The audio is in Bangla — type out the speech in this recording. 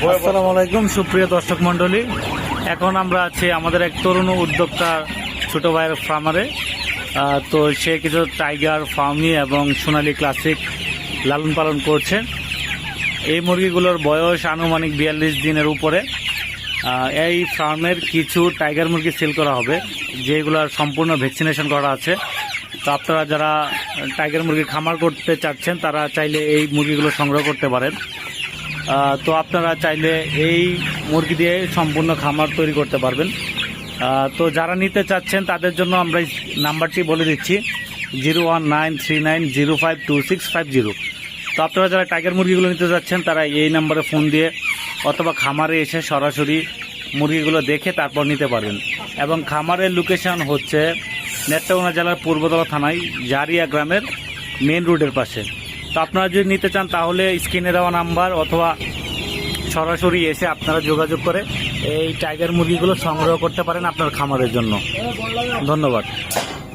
আসসালামু আলাইকুম সুপ্রিয় দর্শক মণ্ডলী, এখন আমরা আছি আমাদের এক তরুণ উদ্যোক্তা ছোট ভাইয়ের ফার্মারে। তো সে কিছু টাইগার, ফার্মি এবং সোনালী ক্লাসিক লালন পালন করছে। এই মুরগিগুলোর বয়স আনুমানিক 42 দিনের উপরে। এই ফার্মের কিছু টাইগার মুরগি সেল করা হবে, যেগুলোর সম্পূর্ণ ভ্যাকসিনেশন করা আছে। তো আপনারা যারা টাইগার মুরগি খামার করতে চাচ্ছেন তারা চাইলে এই মুরগিগুলো সংগ্রহ করতে পারেন। তো আপনারা চাইলে এই মুরগি দিয়ে সম্পূর্ণ খামার তৈরি করতে পারবেন। তো যারা নিতে চাচ্ছেন তাদের জন্য আমরা নাম্বারটি বলে দিচ্ছি 01939052650। তো আপনারা যারা টাইগার মুরগিগুলো নিতে চাচ্ছেন তারা এই নাম্বারে ফোন দিয়ে অথবা খামারে এসে সরাসরি মুরগিগুলো দেখে তারপর নিতে পারবেন। এবং খামারের লোকেশন হচ্ছে নেত্রকোনা জেলার পূর্বতলা থানায় জারিয়া গ্রামের মেন রোডের পাশে। তো আপনারা যদি নিতে চান তাহলে স্ক্রিনে দেওয়া নাম্বার অথবা সরাসরি এসে আপনারা যোগাযোগ করে এই টাইগার মুরগিগুলো সংগ্রহ করতে পারেন আপনার খামারের জন্য। ধন্যবাদ।